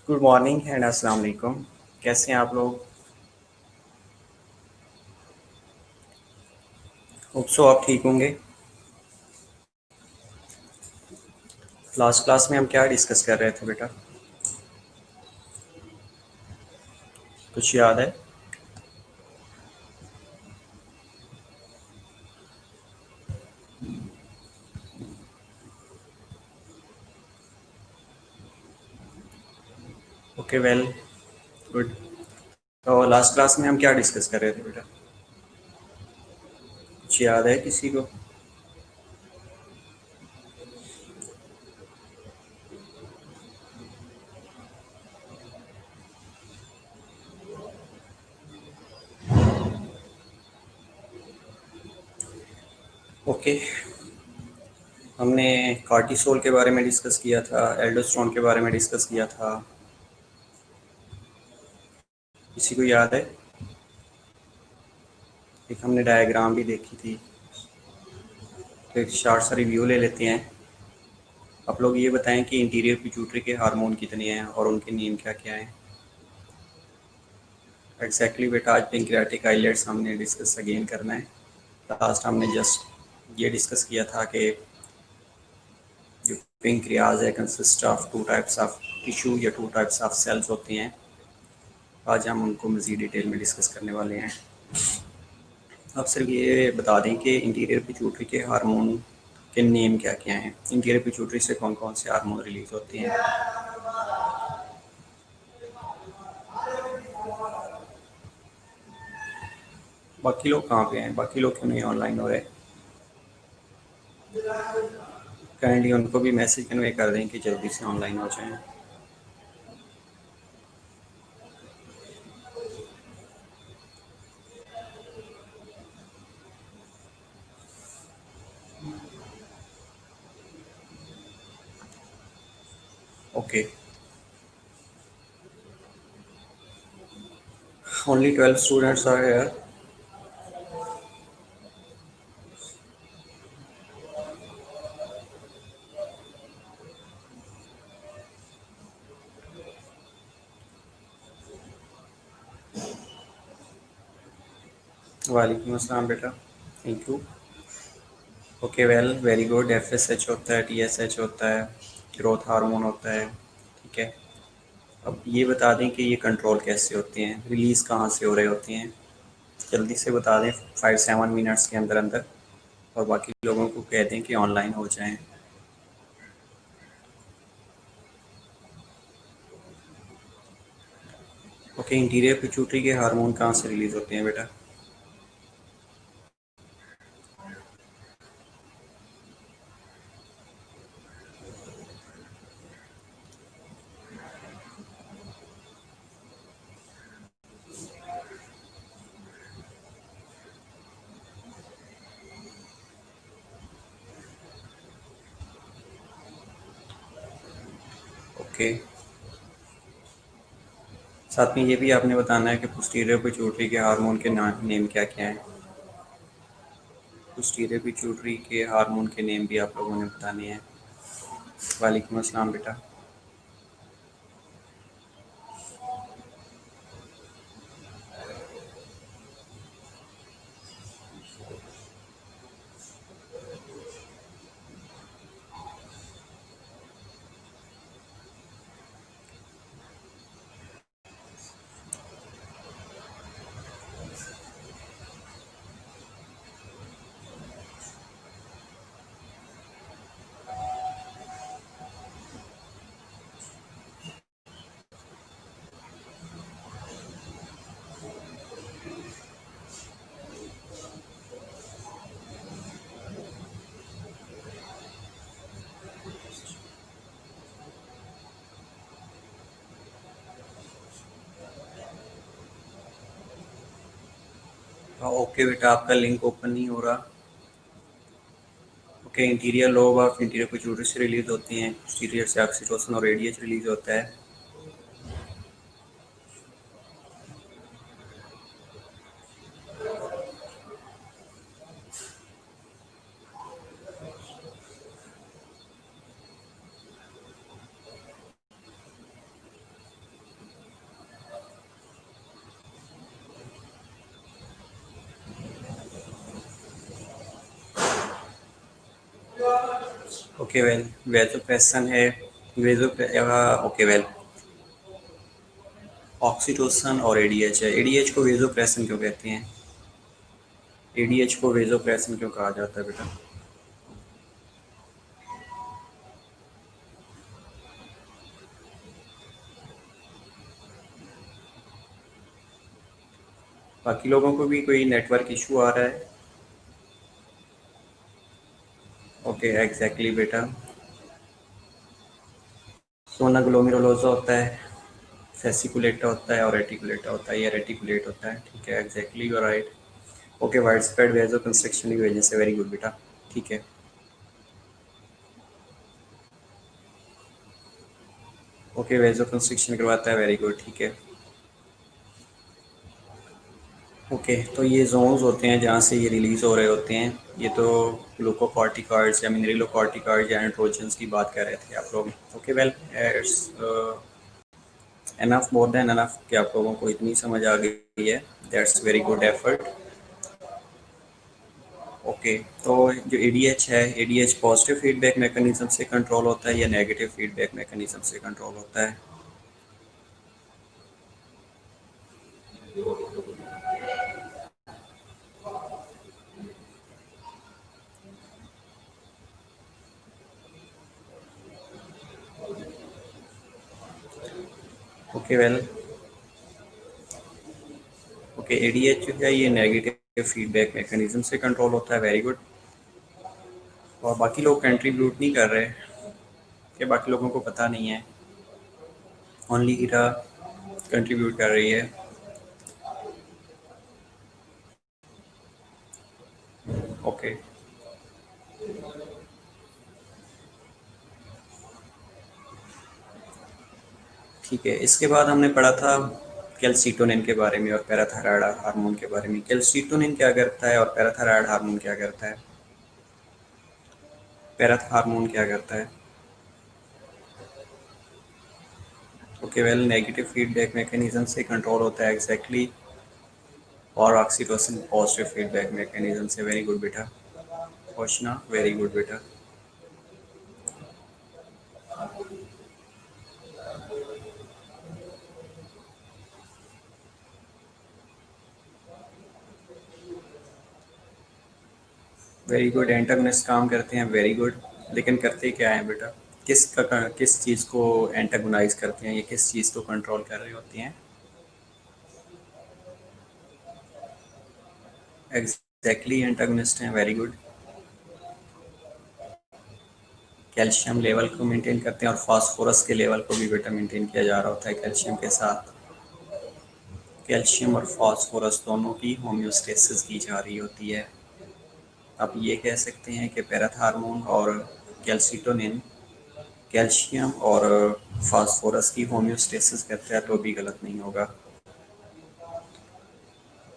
Good morning and अस्सलाम वालेकुम। कैसे हैं आप लोग? होप सो आप ठीक होंगे। लास्ट क्लास में हम क्या डिस्कस कर रहे थे बेटा? कुछ याद है? Okay, well, good. तो लास्ट क्लास में हम क्या डिस्कस कर रहे थे बेटा? कुछ याद है किसी को? ओके, हमने कार्टिसोल के बारे में डिस्कस किया था, एल्डोस्टेरोन के बारे में डिस्कस किया था। किसी को याद है? एक हमने डायग्राम भी देखी थी। तो एक शॉर्ट सा रिव्यू ले लेते हैं। आप लोग ये बताएं कि इंटीरियर पिट्यूटरी के हार्मोन कितने हैं और उनके नेम क्या क्या हैं। एग्जैक्टली बेटा, आज पेंक्रियाटिक आइलेट्स हमने डिस्कस अगेन करना है। लास्ट हमने जस्ट ये डिस्कस किया था कि जो पेंक्रियाज है consist of two types of tissue या टू टाइप्स ऑफ सेल्स होती हैं। आज हम उनको मज़ीद डिटेल में डिस्कस करने वाले हैं। अब सिर्फ ये बता दें कि इंटीरियर पिट्यूटरी के हार्मोन के नेम क्या क्या हैं। इंटीरियर पिट्यूटरी से कौन कौन से हार्मोन रिलीज होते हैं। बाकी लोग कहाँ पे हैं? बाकी लोग क्यों नहीं ऑनलाइन हो रहे? काइंडली उनको भी मैसेज कन्वे कर दें कि जल्दी से ऑनलाइन हो जाएं। Okay, only 12 students are here. वालेकुम अस्सलाम बेटा, thank you. Okay, well, very good. FSH होता है, टीएसएच होता है, ग्रोथ हार्मोन होता है। ठीक है, अब ये बता दें कि ये कंट्रोल कैसे होते हैं, रिलीज़ कहाँ से हो रहे होते हैं। जल्दी से बता दें 5-7 मिनट्स के अंदर अंदर, और बाकी लोगों को कह दें कि ऑनलाइन हो जाएं। ओके, इंटीरियर पिट्यूटरी के हार्मोन कहाँ से रिलीज़ होते हैं बेटा? ओके, साथ में ये भी आपने बताना है कि पोस्टीरियर पिट्यूटरी के हार्मोन के नेम क्या क्या हैं। पोस्टीरियर पिट्यूटरी के हार्मोन के नेम भी आप लोगों ने बताने हैं। वालेकुम अस्सलाम बेटा। ओके बेटा, आपका लिंक ओपन नहीं हो रहा। Okay, interior lobe of interior pituitary से रिलीज होती हैं, पोस्टीरियर से ऑक्सीटोसिन और एडीएच रिलीज होता है। ओके वेल, वेजोप्रेसन है, वेजो ओके वेल, ऑक्सीटोसिन और एडीएच है। एडीएच को वेजोप्रेसन क्यों कहते हैं? एडीएच को वेजोप्रेसन क्यों कहा जाता है बेटा? बाकी लोगों को भी कोई नेटवर्क इशू आ रहा है? ओके एग्जैक्टली बेटा, सोना ग्लोमेरुलोसा होता है, फेसिकुलेटा होता है और रेटिकुलेटा होता है, या रेटिकुलेट होता है। ठीक है, exactly you are right. Okay, wide spread vasoconstriction की वजह से, वेरी गुड बेटा। ठीक है, ओके, वेजो कंस्ट्रक्शन करवाता है, वेरी गुड। ठीक है, ओके, तो ये जोन्स होते हैं जहाँ से ये रिलीज़ हो रहे होते हैं। ये तो ग्लूकोकॉर्टिकॉइड्स या मिनरलोकॉर्टिकॉइड्स या एंड्रोजन्स की बात कर रहे थे आप लोग। Okay well, it's enough, more than enough कि आप लोगों को इतनी समझ आ गई है। That's very good effort. Okay, तो जो एडीएच है, एडीएच पॉजिटिव फीडबैक मैकेनिज्म से कंट्रोल होता है या नेगेटिव फीडबैक मैकेनिज्म से कंट्रोल होता है? ओके वेल, ओके, एडीएच जो है ये नेगेटिव फीडबैक मैकेनिज्म से कंट्रोल होता है, वेरी गुड। और बाकी लोग कंट्रीब्यूट नहीं कर रहे, कि बाकी लोगों को पता नहीं है, ओनली हीरा कंट्रीब्यूट कर रही है। ओके, ठीक है, इसके बाद हमने पढ़ा था कैल्सीटोनिन के बारे में और पैराथायराइड हार्मोन के बारे में। कैल्सीटोनिन क्या करता है और पैराथायराइड हार्मोन क्या करता है? पैराथ हार्मोन क्या करता है? Okay well, negative feedback mechanism से कंट्रोल होता है, एग्जैक्टली और ऑक्सीटोसिन पॉजिटिव फीडबैक मैकेनिज्म से, वेरी गुड बेटा। क्वेश्चन, वेरी गुड बेटा। वेरी गुड, एंटागोनिस्ट काम करते हैं, वेरी गुड। लेकिन करते क्या है बेटा? किस चीज़ को एंटागोनाइज करते हैं, ये किस चीज़ को कंट्रोल कर रहे होते हैं? एग्जैक्टली एंटागोनिस्ट हैं, वेरी गुड। कैल्शियम लेवल को मेंटेन करते हैं और फास्फोरस के लेवल को भी बेटा मेंटेन किया जा रहा होता है कैल्शियम के साथ। कैल्शियम और फास्फोरस दोनों की होम्योस्टेसिस की जा रही होती है। आप ये कह सकते हैं कि पैराथार्मोन और कैल्सीटोनिन कैल्शियम और फास्फोरस की होम्योस्टेसिस करता है, तो भी गलत नहीं होगा।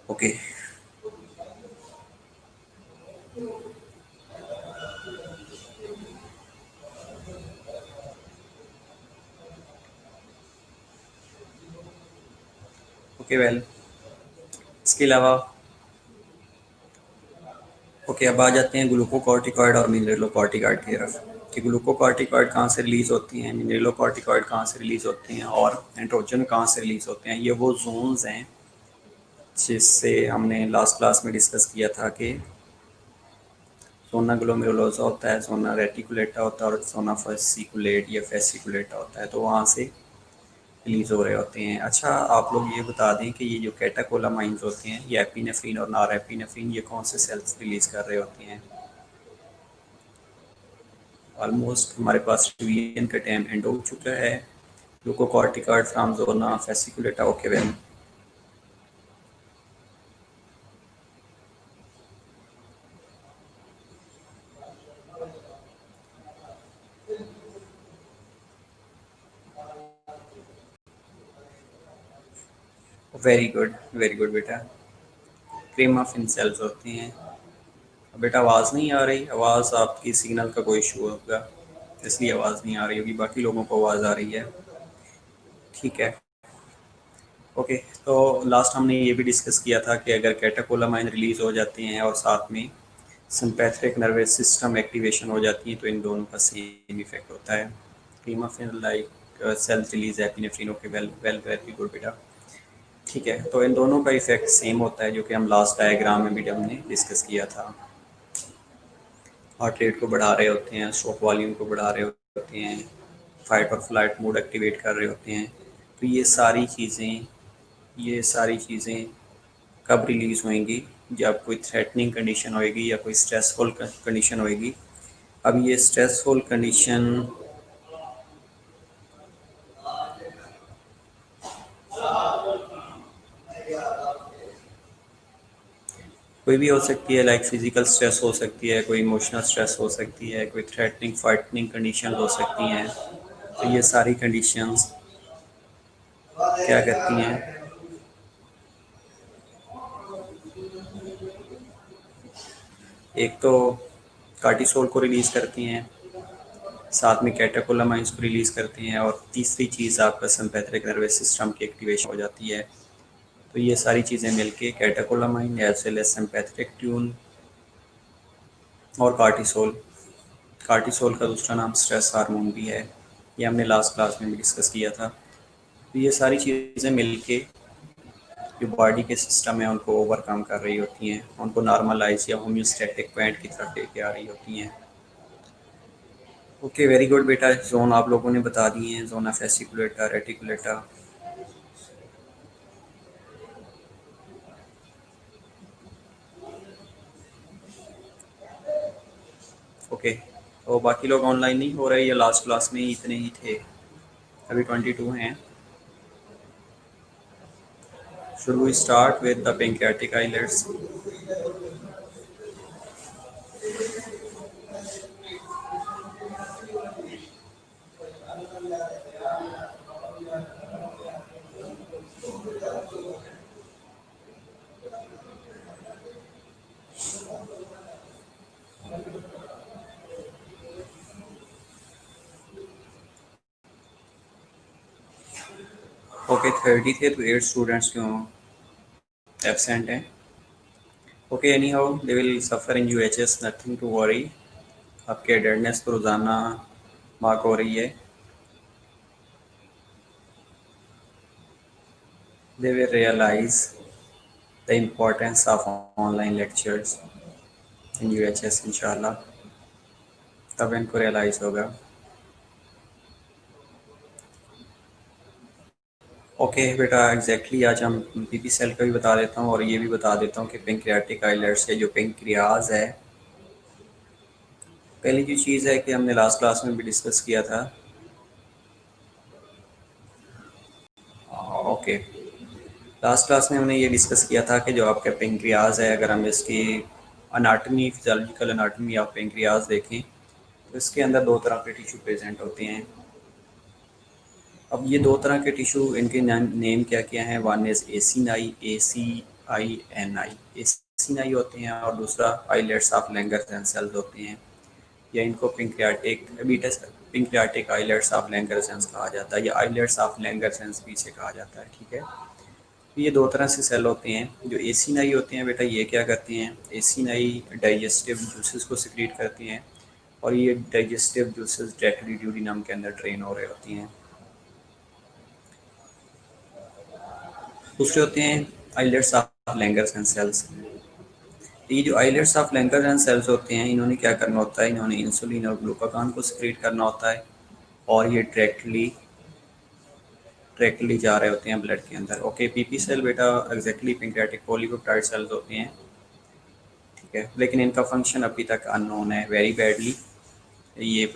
ओके, ओके वेल, इसके अलावा ओके, अब आ जाते हैं ग्लूकोकॉर्टिकॉइड और मिनरलोकॉर्टिकॉइड की तरफ कि ग्लूकोकॉर्टिकॉइड कहाँ से रिलीज़ होती हैं, मिनरलोकॉर्टिकॉइड कहाँ से रिलीज़ होती हैं और एंड्रोजन कहाँ से रिलीज़ होते हैं। ये वो जोन्स हैं जिससे हमने लास्ट क्लास में डिस्कस किया था कि सोना ग्लोमेरुलोसा होता है, सोना रेटिकुलेटा होता है और सोना फेसिकुलेट या फेसिकुलेटा होता है, तो वहाँ से रिलीज़ हो रहे होते हैं। अच्छा, आप लोग ये बता दें कि ये जो कैटाकोलामाइंस होते हैं, ये एपिनेफ्रिन और नॉर एपिनेफ्रिन, ये कौन से सेल्स रिलीज़ कर रहे होते हैं? ऑलमोस्ट हमारे पास रिवीजन का टाइम एंड हो चुका है। Glucocorticoid from zona fasciculata, okay well, very good बेटा। क्रीम ऑफ इन सेल्स होते हैं। बेटा आवाज़ नहीं आ रही? आवाज़ आपकी सिग्नल का कोई इशू होगा, इसलिए आवाज़ नहीं आ रही होगी, बाकी लोगों को आवाज़ आ रही है। ठीक है, ओके, तो लास्ट हमने ये भी डिस्कस किया था कि अगर कैटाकोलामाइन रिलीज़ हो जाते हैं और साथ में सिंपैथेटिक नर्वस सिस्टम एक्टिवेशन हो जाती है, तो इन दोनों का सेम इफेक्ट होता है। Chromaffin like cells release epinephrine. Okay, well well very good बेटा। ठीक है, तो इन दोनों का इफेक्ट सेम होता है, जो कि हम लास्ट डायग्राम में भी हमने डिस्कस किया था। हार्ट रेट को बढ़ा रहे होते हैं, स्ट्रोक वॉल्यूम को बढ़ा रहे होते हैं, फाइट और फ्लाइट मोड एक्टिवेट कर रहे होते हैं। तो ये सारी चीज़ें कब रिलीज़ होंगी? जब कोई थ्रेटनिंग कंडीशन होएगी या कोई स्ट्रेसफुल कंडीशन होएगी। अब ये स्ट्रेसफुल कंडीशन कोई भी हो सकती है, लाइक फिजिकल स्ट्रेस हो सकती है, कोई इमोशनल स्ट्रेस हो सकती है, कोई थ्रेटनिंग फाइटनिंग कंडीशन हो सकती हैं। तो ये सारी कंडीशंस क्या करती हैं? एक तो कार्टिसोल को रिलीज़ करती हैं, साथ में कैटेकोलामाइंस को रिलीज़ करती हैं, और तीसरी चीज़ आपका सिम्पैथेटिक नर्वस सिस्टम की एक्टिवेशन हो जाती है। तो ये सारी चीज़ें मिलके catecholamine as well as sympathetic tune और कार्टिसोल। कार्टिसोल का दूसरा नाम स्ट्रेस हार्मोन भी है, ये हमने लास्ट क्लास में भी डिस्कस किया था। तो ये सारी चीज़ें मिलके जो बॉडी के सिस्टम है उनको ओवरकम कर रही होती हैं, उनको नॉर्मलाइज या होम्योस्टैटिक पॉइंट की तरफ लेके आ रही होती हैं। ओके, वेरी गुड बेटा। जोन आप लोगों ने बता दिए हैं, जोना फेसिकुलेटा, रेटिकुलेटा। ओके, तो बाकी लोग ऑनलाइन नहीं हो रहे, या लास्ट क्लास में ही इतने ही थे? अभी 22 हैं। Should we start with the pancreatic islets? Okay, 30 थे तो 8 स्टूडेंट्स क्यों एबसेंट हैं? Okay, anyhow they will suffer in UHS, nothing to worry. आपके अटेंडेंस तो रोज़ाना मार्क हो रही है। They will realise the importance of online lectures in UHS इंशाल्लाह, तब इनको रियलाइज़ होगा। ओके बेटा, एग्जैक्टली आज हम पीपी सेल का भी बता देता हूँ, और ये भी बता देता हूँ कि पेंक्रियाटिक आइलेट्स है, जो पेंक्रियाज है। पहली जो चीज़ है कि हमने लास्ट क्लास में भी डिस्कस किया था। ओके, लास्ट क्लास में हमने ये डिस्कस किया था कि जो आपका पेंक्रियाज है, अगर हम इसकी anatomy, physiological anatomy of pancreas देखें, तो इसके अंदर दो तरह के टिश्यू प्रेजेंट होते हैं। अब ये दो तरह के टिश्यू, इनके नेम क्या क्या हैं? One is acini, ACINI, acini होते हैं, और दूसरा आइलेट्स ऑफ लैंगरहैंस सेल्स होते हैं, या इनको pancreatic betas pancreatic islets of Langerhans कहा जाता है, या आइलेट्स ऑफ लैंगरहैंस भी से कहा जाता है। ठीक है, तो ये दो तरह से सेल होते हैं। जो एसिनाई होते हैं बेटा, ये क्या करते हैं? एसिनाई डाइजेस्टिव जूसेस को सिक्रीट करती हैं, और ये डाइजेस्टिव जूसेस डायरेक्टली ड्यूडिनम के अंदर ड्रेन हो रहे होती हैं। दूसरे होते हैं आइलेट्स ऑफ लैंगरहैंस सेल्स। ये जो आइलेट्स ऑफ लैंगरहैंस सेल्स होते हैं, इन्होंने क्या करना होता है? इन्होंने इंसुलिन और ग्लूकागॉन को सिक्रीट करना होता है, और ये डायरेक्टली जा रहे होते हैं ब्लड के अंदर। ओके, पीपी सेल बेटा एग्जैक्टली पेंक्रियाटिक पॉलीपेप्टाइड सेल्स होते हैं। ठीक है, लेकिन इनका फंक्शन अभी तक अननोन है, वेरी बैडली। ये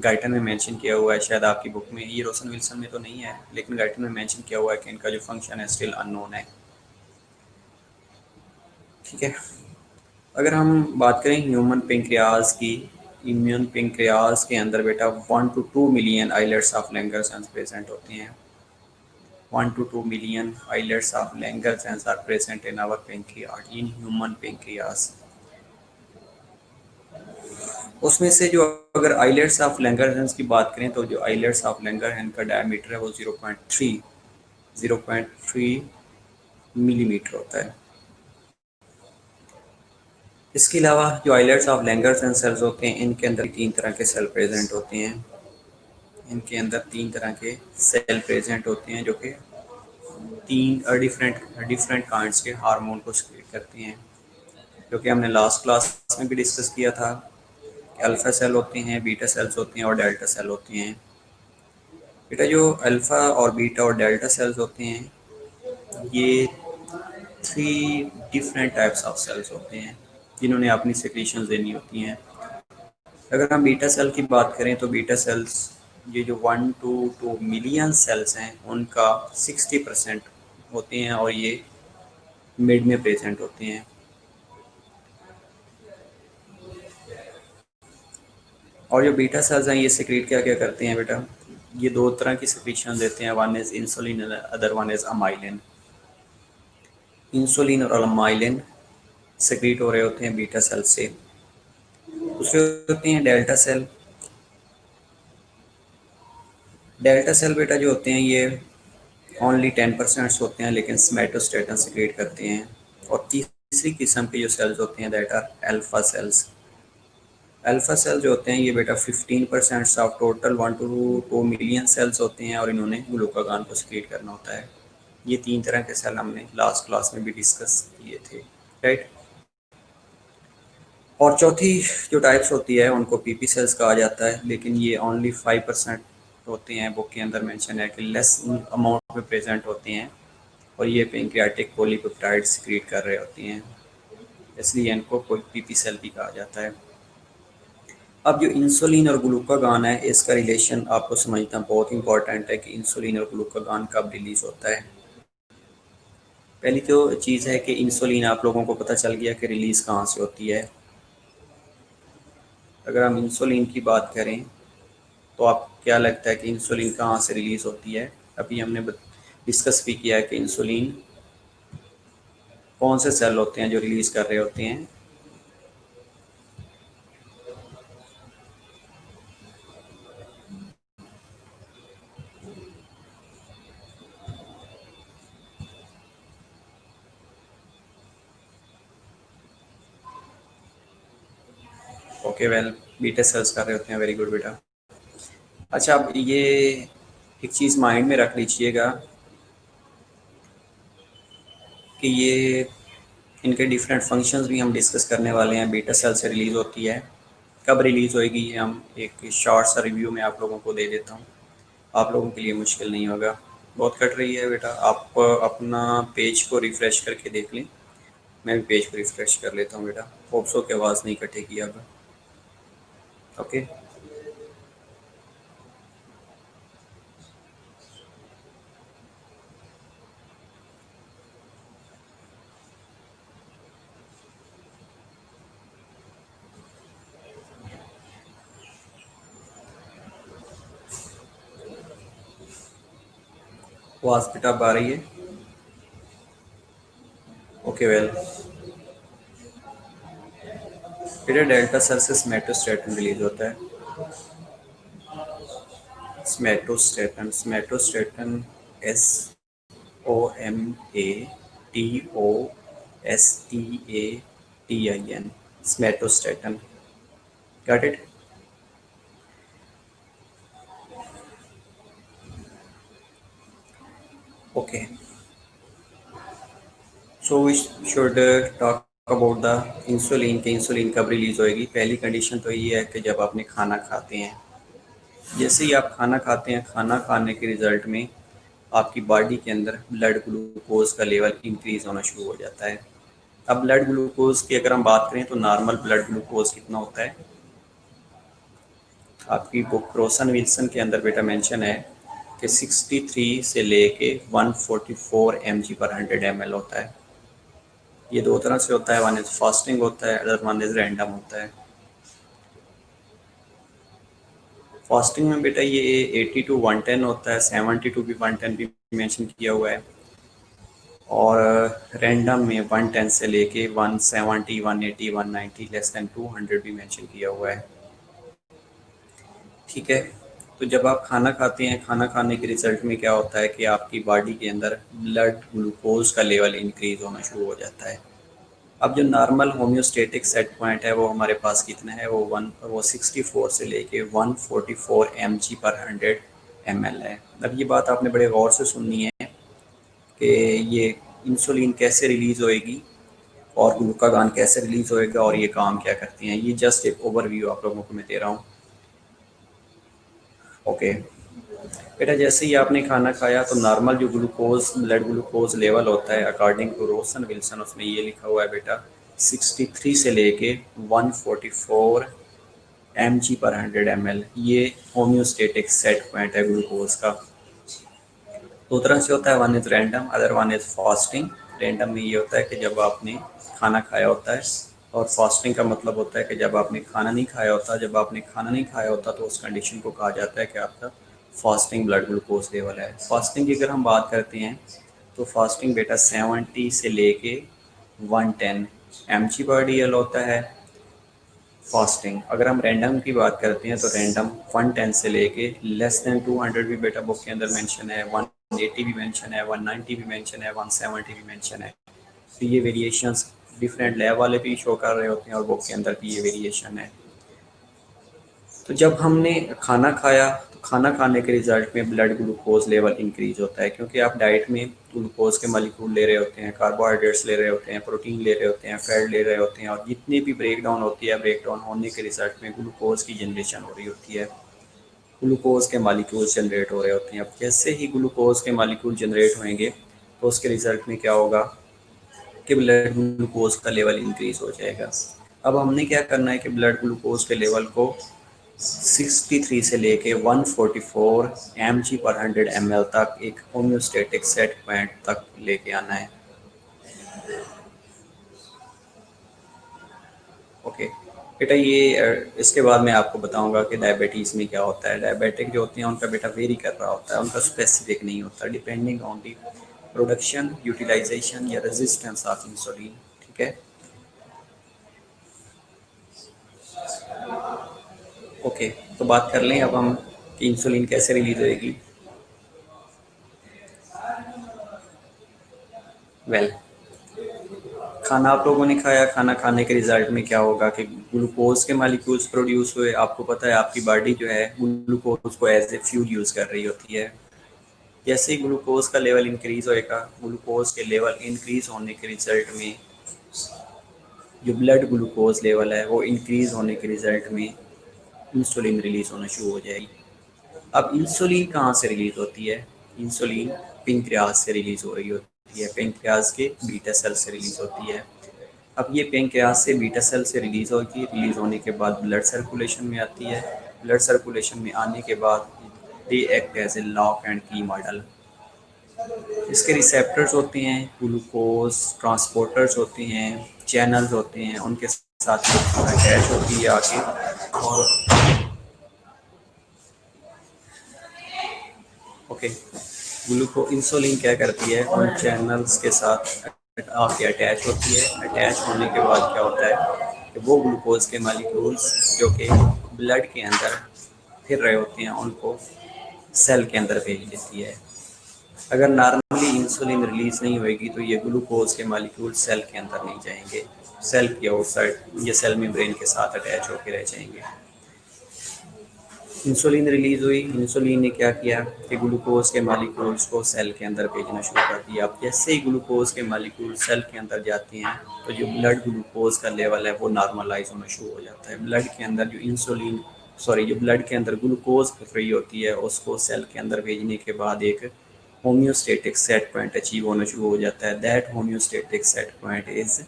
गाइटन में मेंशन किया हुआ है, शायद आपकी बुक में, ये रोसन विल्सन में तो नहीं है, लेकिन गाइटन में मेंशन किया हुआ है कि इनका जो फंक्शन है स्टिल अननोन है। ठीक है, अगर हम बात करें ह्यूमन पेंक्रियाज की, इम्यून पेंक्रियाज के अंदर बेटा 1 to 2 million islets of Langerhans present होती हैं। 1 to 2 million islets of Langerhans are present in our pancreas, in human pancreas. उसमें से जो अगर आइलेट्स ऑफ लैंगरहैंस की बात करें, तो जो आइलेट्स ऑफ लैंगरहैंस का डायमीटर है वो 0.3 मिलीमीटर होता है। इसके अलावा जो आइलेट्स ऑफ लैंगरहैंस सेल्स होते हैं, इनके अंदर 3 तरह के सेल प्रेजेंट होते हैं। इनके अंदर 3 तरह के सेल प्रेजेंट होते हैं, जो कि 3 डिफरेंट डिफरेंट काइंड्स के हार्मोन को सिक्रीट करते हैं, जो कि हमने लास्ट क्लास में भी डिस्कस किया था। अल्फा सेल होते हैं, बीटा सेल्स होते हैं और डेल्टा सेल होते हैं। बेटा, जो अल्फा और बीटा और डेल्टा सेल्स होते हैं, ये 3 डिफरेंट टाइप्स ऑफ सेल्स होते हैं, जिन्होंने अपनी सिक्रीशंस देनी होती हैं। अगर हम बीटा सेल की बात करें तो बीटा सेल्स, ये जो 1 to 2 मिलियन सेल्स हैं, उनका 60% होते हैं और ये मिड में प्रेजेंट होते हैं। और जो बीटा सेल्स हैं, ये सिक्रीट क्या क्या करते हैं बेटा? ये 2 तरह की सिक्रीशन देते हैं, one is insulin, other one is amylin. Insulin और अमाइलिन सिक्रीट हो रहे होते हैं बीटा सेल से। दूसरे होते हैं डेल्टा सेल। डेल्टा सेल बेटा जो होते हैं, ये ओनली 10% होते हैं, लेकिन सोमेटोस्टेटन सिक्रीट करते हैं। और तीसरी किस्म के जो सेल्स होते हैं, that are alpha cells. Alpha cell जो होते हैं, ये बेटा 15% of total 1 to 2 million cells होते हैं और इन्होंने ग्लूकागॉन को सिक्रीट करना होता है। ये 3 तरह के सेल हमने लास्ट क्लास में भी डिस्कस किए थे, राइट। और चौथी जो टाइप्स होती है, उनको पीपी सेल्स कहा जाता है, लेकिन ये ओनली 5% होते हैं। बुक के अंदर मेंशन है कि लेस अमाउंट में प्रेजेंट होते हैं और ये पेंक्रियाटिक पॉलीपेप्टाइड सिक्रीट कर रहे होती हैं, इसलिए इनको कोई पीपी सेल भी कहा जाता है। अब जो इंसुलिन और ग्लूकागॉन है, इसका रिलेशन आपको समझना बहुत इंपॉर्टेंट है कि इंसुलिन और ग्लूकागॉन कब रिलीज होता है। पहली तो चीज़ है कि इंसुलिन आप लोगों को पता चल गया कि रिलीज कहाँ से होती है। अगर हम इंसुलिन की बात करें तो आप क्या लगता है कि इंसुलिन कहाँ से रिलीज होती है? अभी हमने डिस्कस भी किया है कि इंसुलिन कौन से सेल होते हैं जो रिलीज कर रहे होते हैं। ओके, वेल, बीटा सेल्स कर रहे होते हैं। वेरी गुड बेटा। अच्छा, अब ये एक चीज़ माइंड में रख लीजिएगा कि ये इनके डिफरेंट फंक्शंस भी हम डिस्कस करने वाले हैं। बीटा सेल से रिलीज़ होती है, कब रिलीज़ होएगी ये हम एक शॉर्ट सा रिव्यू में आप लोगों को दे देता हूँ। आप लोगों के लिए मुश्किल नहीं होगा। बहुत कट रही है बेटा, आप अपना पेज को रिफ़्रेश करके देख लें। मैं भी पेज को रिफ़्रेश कर लेता हूँ बेटा। होप सो की आवाज़ नहीं कटेगी अब। ओके, आवाज़ बेटा अब आ रही है? ओके, वेल, बेटा डेल्टा सेल से स्मेटोस्टेटिन रिलीज होता है। Somatostatin S O M A T O S T A T I N, somatostatin. Got it? Okay, so we should talk about the insulin के इंसुलिन कब release होएगी। पहली condition तो ये है कि जब आपने खाना खाते हैं। जैसे ही आप खाना खाते हैं, खाना खाने के रिजल्ट में आपकी बॉडी के अंदर ब्लड ग्लूकोज का लेवल इंक्रीज होना शुरू हो जाता है। अब ब्लड ग्लूकोज की अगर हम बात करें तो नॉर्मल ब्लड ग्लूकोज कितना होता है? आपकी बुक रोसन विल्सन के अंदर बेटा मेंशन है कि 63 से लेके 144 mg/100 ml होता है। ये 2 तरह से होता है, वन इज फास्टिंग होता है, अदर वन इज रैंडम होता है। फास्टिंग में बेटा ये 80 to 110 होता है, 70 to भी 110 भी मेंशन किया हुआ है। और रैंडम में 110 से लेके 170, 180, 190, लेस देन 200 भी मेंशन किया हुआ है। ठीक है, तो जब आप खाना खाते हैं, खाना खाने के रिजल्ट में क्या होता है कि आपकी बॉडी के अंदर ब्लड ग्लूकोज का लेवल इंक्रीज होना शुरू हो जाता है। अब जो नॉर्मल होम्योस्टेटिक सेट पॉइंट है वो हमारे पास कितना है, वो 64 से लेके 144 mg पर 100 ml है। अब ये बात आपने बड़े गौर से सुननी है कि ये इंसुलिन कैसे रिलीज़ होएगी और ग्लूकागान कैसे रिलीज़ होएगा और ये काम क्या करती हैं। ये जस्ट एक ओवरव्यू आप लोगों को मैं दे रहा हूँ। ओके बेटा, जैसे ही आपने खाना खाया तो नॉर्मल जो ग्लूकोज ब्लड ग्लूकोज लेवल होता है अकॉर्डिंग टू रोसन विल्सन, उसमें ये लिखा हुआ है बेटा 63 से लेके 144 mg पर 100 ml। ये होम्योस्टेटिक सेट पॉइंट है ग्लूकोज का। दो तरह से होता है, one is random, other one is fasting. Random में ये होता है कि जब आपने खाना खाया होता है, और फास्टिंग का मतलब होता है कि जब आपने खाना नहीं खाया होता। जब आपने खाना नहीं खाया होता तो उस कंडीशन को कहा जाता है कि आपका फास्टिंग ब्लड ग्लूकोज लेवल है। फास्टिंग की अगर हम बात करते हैं तो फास्टिंग बेटा 70 से लेके 110 mg पर DL होता है फास्टिंग। अगर हम रैंडम की बात करते हैं तो रैंडम 110 से लेके लेस देन 200 भी बेटा बुक के अंदर मेंशन है, 180 भी मेंशन है, 190 भी मेंशन है, 170 भी मेंशन है। तो ये वेरिएशंस डिफरेंट लैब वाले भी शो कर रहे होते हैं और बुक के अंदर भी ये वेरिएशन है। तो जब हमने खाना खाया तो खाना खाने के रिजल्ट में ब्लड ग्लूकोज लेवल इंक्रीज होता है, क्योंकि आप डाइट में ग्लूकोज के मॉलिक्यूल ले रहे होते हैं, कार्बोहाइड्रेट्स ले रहे होते हैं, प्रोटीन ले रहे होते हैं, फैट ले रहे होते हैं, और जितनी भी ब्रेक डाउन होती है, ब्रेक डाउन होने के रिजल्ट में ग्लूकोज की जनरेशन हो रही होती है, ग्लूकोज के मॉलिक्यूल जनरेट हो रहे होते हैं। अब जैसे ही ग्लूकोज के मॉलिक्यूल जनरेट होंगे तो उसके रिजल्ट में क्या होगा कि ब्लड ग्लूकोज का लेवल इंक्रीज हो जाएगा। अब हमने क्या करना है कि ब्लड ग्लूकोज के लेवल को 63 से लेके 144 mg पर 100 ml तक एक होम्योस्टेटिक सेट पॉइंट तक लेके आना है। ओके बेटा, ये इसके बाद मैं आपको बताऊंगा कि डायबिटीज़ में क्या होता है। डायबिटिक जो होते हैं उनका बेटा वेरी कर रहा होता है, उनका स्पेसिफिक नहीं होता, depending on the production, utilisation या रेजिस्टेंस ऑफ इंसुलिन। ठीक है, ओके तो बात कर लें अब हम कि इंसुलिन कैसे रिलीज होएगी। वेल खाना आप लोगों ने खाया, खाना खाने के रिजल्ट में क्या होगा कि ग्लूकोज के मालिक्यूल्स प्रोड्यूस हुए। आपको पता है आपकी बॉडी जो है ग्लूकोज को एज ए फ्यूल यूज़ कर रही होती है। जैसे ही ग्लूकोज का लेवल इंक्रीज होएगा, ग्लूकोज के लेवल इंक्रीज होने के रिजल्ट में जो ब्लड ग्लूकोज लेवल है वो इंक्रीज होने के रिजल्ट में इंसुलिन रिलीज होना शुरू हो जाएगी। अब इंसुलिन कहाँ से रिलीज होती है? इंसुलिन पेंक्रियाज से रिलीज हो रही होती है, पेंक्रियाज के बीटा सेल से रिलीज होती है। अब ये पेंक्रियाज से बीटा सेल से रिलीज होगी, रिलीज होने के बाद ब्लड सर्कुलेशन में आती है। ब्लड सर्कुलेशन में आने के बाद they act as a lock and key model. इसके रिसेप्टर्स होते हैं, ग्लूकोज ट्रांसपोर्टर्स होते हैं, चैनल्स होते हैं, उनके साथ अटैच होती है आके। और ओके, ग्लूको इंसुलिन क्या करती है, उन चैनल्स के साथ आके अटैच होती है। अटैच होने के बाद क्या होता है कि वो ग्लूकोज के मालिक्यूल्स जो कि ब्लड के अंदर फिर रहे होते हैं उनको सेल के अंदर भेज देती है। अगर नॉर्मली इंसुलिन रिलीज नहीं होएगी तो ये ग्लूकोज के मालिक्यूल सेल के अंदर नहीं जाएंगे, सेल की आउटसाइड ये सेल मेम्ब्रेन के साथ अटैच होकर रह जाएंगे। इंसुलिन रिलीज हुई, इंसुलिन ने क्या किया कि ग्लूकोज के मालिक्यूल्स को सेल के अंदर भेजना शुरू कर दिया। अब जैसे ही ग्लूकोज के मालिक्यूल सेल के अंदर जाते हैं तो जो ब्लड ग्लूकोज का लेवल है वो नॉर्मलाइज होना शुरू हो जाता है। ब्लड के अंदर जो इंसुलिन जो ब्लड के अंदर ग्लूकोज फिर रही होती है उसको सेल के अंदर भेजने के बाद एक होम्योस्टेटिक सेट पॉइंट अचीव होना शुरू हो जाता है। That homeostatic set point is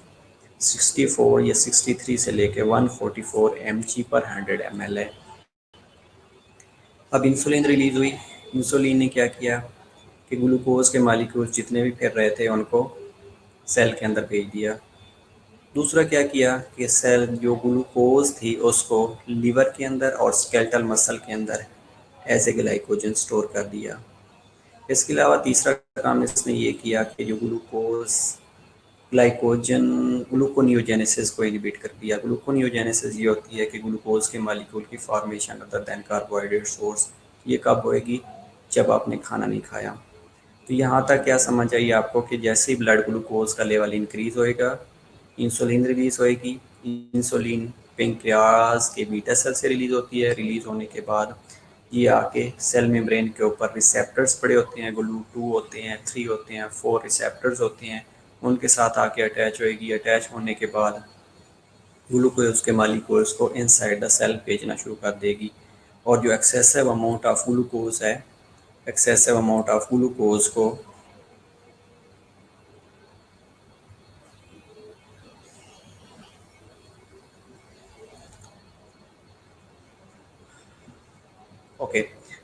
64 या 63 से लेके 144 mg पर 100 ml है। अब इंसुलिन रिलीज हुई, इंसुलिन ने क्या किया कि ग्लूकोज के मालिक्यूल्स जितने भी फिर रहे थे उनको सेल के अंदर भेज दिया। दूसरा क्या किया कि सेल जो ग्लूकोज थी उसको लीवर के अंदर और स्केलेटल मसल के अंदर एज ए ग्लाइकोजन स्टोर कर दिया। इसके अलावा तीसरा काम इसने ये किया कि जो ग्लूकोज ग्लाइकोजन ग्लूकोनियोजेनेसिस को इनहिबिट कर दिया। ग्लूकोनियोजेनेसिस ये होती है कि ग्लूकोज के मालिक्यूल की formation other than carbohydrate source. ये कब होएगी? जब आपने खाना नहीं खाया। तो यहाँ तक क्या समझ आई आपको कि जैसे ही ब्लड ग्लूकोज का लेवल इंक्रीज होएगा इंसुलिन रिलीज होएगी। इंसुलिन पेंक्रियाज के बीटा सेल से रिलीज होती है। रिलीज होने के बाद ये आके सेल मेम्ब्रेन के ऊपर रिसेप्टर्स पड़े होते हैं, GLU2 होते हैं, 3 होते हैं, 4 रिसेप्टर्स होते हैं, उनके साथ आके अटैच होएगी। अटैच होने के बाद ग्लूकोज के मालिक्यूल्स को इनसाइड द सेल भेजना शुरू कर देगी। और जो एक्सेसिव अमाउंट ऑफ ग्लूकोज है, एक्सेसिव अमाउंट ऑफ ग्लूकोज को ओके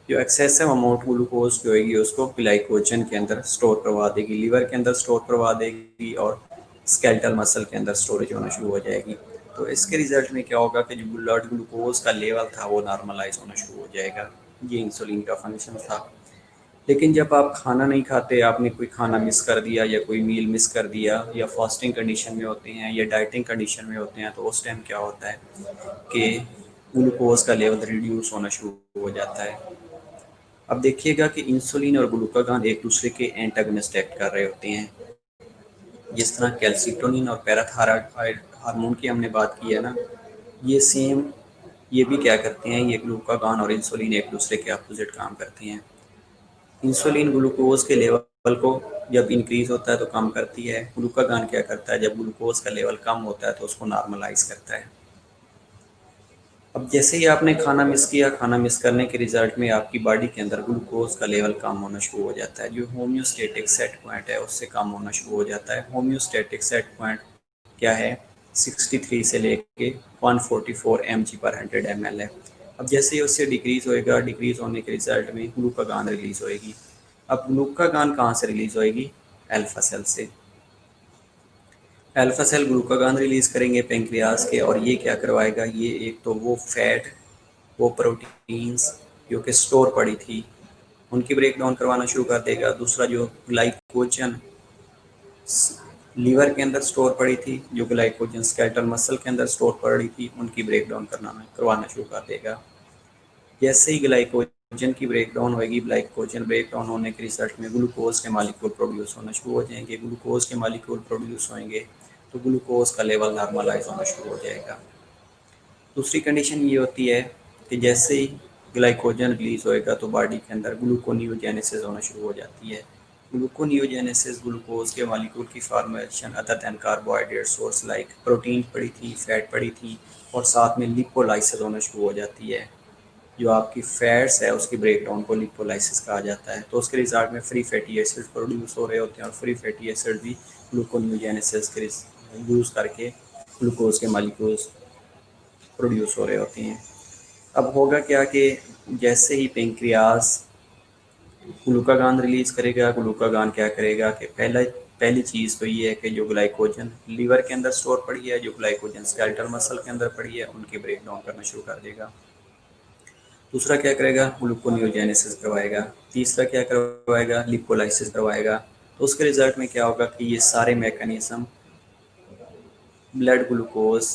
जो एक्सेसिव अमाउंट ग्लूकोज जो होगी उसको ग्लाइकोजन के अंदर स्टोर करवा देगी, लीवर के अंदर स्टोर करवा देगी और स्केलेटल मसल के अंदर स्टोरेज होना शुरू हो जाएगी। तो इसके रिजल्ट में क्या होगा कि जो ब्लड ग्लूकोज का लेवल था वो नॉर्मलाइज होना शुरू हो जाएगा। ये इंसुलिन का फंक्शन था। लेकिन जब आप खाना नहीं खाते, आपने कोई खाना मिस कर दिया या कोई मील मिस कर दिया या फास्टिंग कंडीशन में होते हैं या डाइटिंग कंडीशन में होते हैं, तो उस टाइम क्या होता है कि ग्लूकोज का लेवल रिड्यूस होना शुरू हो जाता है। अब देखिएगा कि इंसुलिन और ग्लूकागॉन एक दूसरे के एंटागनिस्ट एक्ट कर रहे होते हैं। जिस तरह कैल्सिटोनिन और पैराथायरॉइड हार्मोन की हमने बात की है ना, ये सेम ये भी क्या करते हैं, ये ग्लूकागॉन और इंसुलिन एक दूसरे के अपोजिट काम करते हैं। इंसुलिन ग्लूकोज के लेवल को जब इंक्रीज होता है तो कम करती है। ग्लूकागॉन क्या करता है, जब ग्लूकोज का लेवल कम होता है तो उसको नॉर्मलाइज करता है। अब जैसे ही आपने खाना मिस किया, खाना मिस करने के रिजल्ट में आपकी बॉडी के अंदर ग्लूकोज का लेवल कम होना शुरू हो जाता है। जो होम्योस्टेटिक सेट पॉइंट है उससे कम होना शुरू हो जाता है। होम्योस्टेटिक सेट पॉइंट क्या है, 63 से लेके 144 mg/100 ml है। अब जैसे ही उससे डिक्रीज होएगा, डिक्रीज होने के रिजल्ट में ग्लूकागॉन रिलीज होएगी। अब ग्लूकागॉन कहाँ से रिलीज होएगी, अल्फा सेल से। अल्फा सेल ग्लूकागॉन रिलीज करेंगे पेंक्रियाज के, और ये क्या करवाएगा, ये एक तो वो फैट, वो प्रोटीन्स जो कि स्टोर पड़ी थी उनकी ब्रेक डाउन करवाना शुरू कर देगा। दूसरा जो ग्लाइकोजन लीवर के अंदर स्टोर पड़ी थी, जो ग्लाइकोजन स्केलेटल मसल के अंदर स्टोर पड़ी थी, उनकी ब्रेक डाउन करवाना शुरू कर देगा। जैसे ही ग्लाइकोजन की ब्रेक डाउन होगी, ग्लाइकोजन ब्रेक डाउन होने के रिजल्ट में ग्लूकोज के मालिक्यूल प्रोड्यूस होना शुरू हो जाएंगे। ग्लूकोज के मालिक्यूल प्रोड्यूस होंगे तो ग्लूकोज का लेवल नॉर्मलाइज होना शुरू हो जाएगा। दूसरी कंडीशन ये होती है कि जैसे ही ग्लाइकोजन रिलीज होएगा तो बॉडी के अंदर ग्लूकोनियोजेनेसिस होना शुरू हो जाती है। ग्लूकोनियोजेनेसिस ग्लूकोज के मालिक्यूल की formation other than carbohydrate source like protein पड़ी थी, फैट पड़ी थी, और साथ में लिपोलाइसिस होना शुरू हो जाती है। जो आपकी फैट्स है उसकी ब्रेक डाउन को लिपोलाइसिस कहा जाता है। तो उसके रिजल्ट में फ्री फैटी एसिड प्रोड्यूस हो रहे होते हैं, और फ्री फैटी एसिड भी ग्लूकोनियोजेनेसिस के यूज़ करके ग्लूकोज के मालिक्यूल्स प्रोड्यूस हो रहे होते हैं। अब होगा क्या कि जैसे ही पेंक्रियाज ग्लूकागॉन रिलीज करेगा, ग्लूकागॉन क्या करेगा कि पहली चीज़ तो ये है कि जो ग्लाइकोजन लीवर के अंदर स्टोर पड़ी है, जो ग्लाइकोजन स्केलेटल मसल के अंदर पड़ी है, उनकी ब्रेक डाउन करना शुरू कर देगा। दूसरा क्या करेगा, ग्लूकोनियोजेनेसिस करवाएगा। तीसरा क्या करवाएगा, लिपोलाइसिस करवाएगा। तो उसके रिजल्ट में क्या होगा कि ये सारे मैकेनिज्म ब्लड ग्लूकोज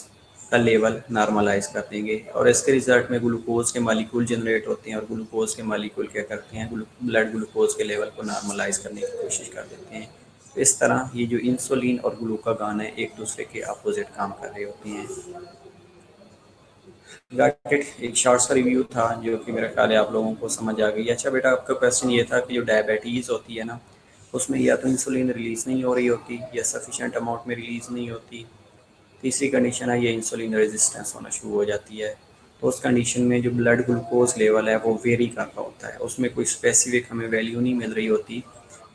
का लेवल नॉर्मलाइज कर देंगे, और इसके रिजल्ट में ग्लूकोज के मालिक्यूल जनरेट होते हैं, और ग्लूकोज के मालिक्यूल क्या करते हैं, ब्लड ग्लूकोज के लेवल को नॉर्मलाइज करने की कोशिश कर देते हैं। तो इस तरह ये जो इंसुलिन और ग्लूकागॉन है एक दूसरे के अपोजिट काम कर रहे होते हैं। एक शॉर्ट सा रिव्यू था जो कि मेरा ख्याल है आप लोगों को समझ आ गई। अच्छा बेटा, आपका क्वेश्चन ये था कि जो डायबिटीज़ होती है ना, उसमें या तो इंसुलिन रिलीज़ नहीं हो रही होती या सफिशेंट अमाउंट में रिलीज़ नहीं होती। तीसरी कंडीशन है ये इंसुलिन रेजिस्टेंस होना शुरू हो जाती है। तो उस कंडीशन में जो ब्लड ग्लूकोज लेवल है वो वेरी कर रहा होता है, उसमें कोई स्पेसिफिक हमें वैल्यू नहीं मिल रही होती।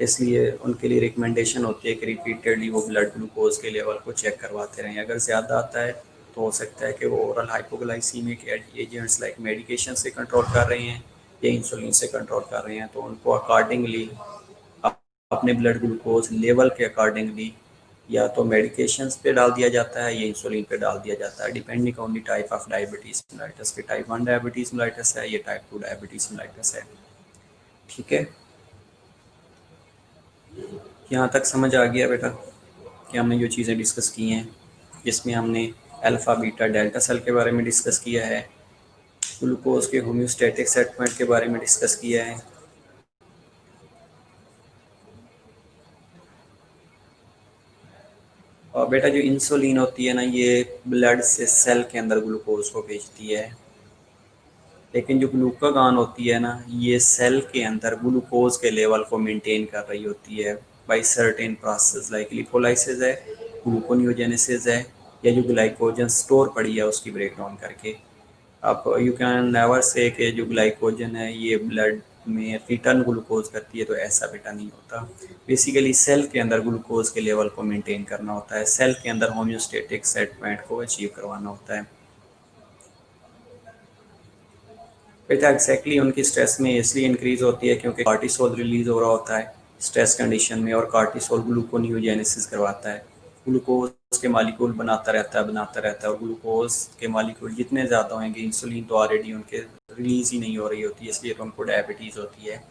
इसलिए उनके लिए रिकमेंडेशन होती है कि रिपीटेडली वो ब्लड ग्लूकोज के लेवल को चेक करवाते रहें। अगर ज़्यादा आता है तो हो सकता है कि वो oral hypoglycaemic agents like medication से कंट्रोल कर रहे हैं या इंसुलिन से कंट्रोल कर रहे हैं, तो उनको अकॉर्डिंगली अपने ब्लड ग्लूकोज लेवल के अकॉर्डिंगली या तो मेडिकेशंस पे डाल दिया जाता है या इंसुलिन पे डाल दिया जाता है, depending on the type of diabetes mellitus. के टाइप 1 डायबिटीज़ मेलाइटस है, ये टाइप 2 डायबिटीज़ मेलाइटस है। ठीक है, यहाँ तक समझ आ गया बेटा कि हमने जो चीज़ें डिस्कस की हैं, जिसमें हमने अल्फ़ा बीटा डेल्टा सेल के बारे में डिस्कस किया है, ग्लूकोज के होम्योस्टैटिक सेट पॉइंट के बारे में डिस्कस किया है, और बेटा जो इंसुलिन होती है ना, ये ब्लड से सेल के अंदर ग्लूकोज को भेजती है, लेकिन जो ग्लूकागॉन होती है ना, ये सेल के अंदर ग्लूकोज के लेवल को मेंटेन कर रही होती है by certain process, like lipolysis है, ग्लूकोनियोजेनेसिस है, या जो ग्लाइकोजन स्टोर पड़ी है उसकी ब्रेक डाउन करके। आप यू कैन नेवर से कि जो ग्लाइकोजन है ये ब्लड में रिटर्न ग्लूकोज करती है, तो ऐसा बेटा नहीं होता। बेसिकली सेल के अंदर ग्लूकोज के लेवल को मेंटेन करना होता है, सेल के अंदर होम्योस्टेटिक सेट पॉइंट को अचीव करवाना होता है। बेटा एग्जैक्टली उनकी स्ट्रेस में इसलिए इंक्रीज होती है क्योंकि कार्टिसोल रिलीज हो रहा होता है स्ट्रेस कंडीशन में, और कार्टिसोल ग्लूकोनियोजेनेसिस करवाता है, ग्लूकोज के मालिक्यूल बनाता रहता है, और ग्लूकोज के मालिक्यूल जितने ज़्यादा होंगे, इंसुलिन तो ऑलरेडी उनके रिलीज ही नहीं हो रही होती है, इसलिए तो उनको डायबिटीज़ होती है।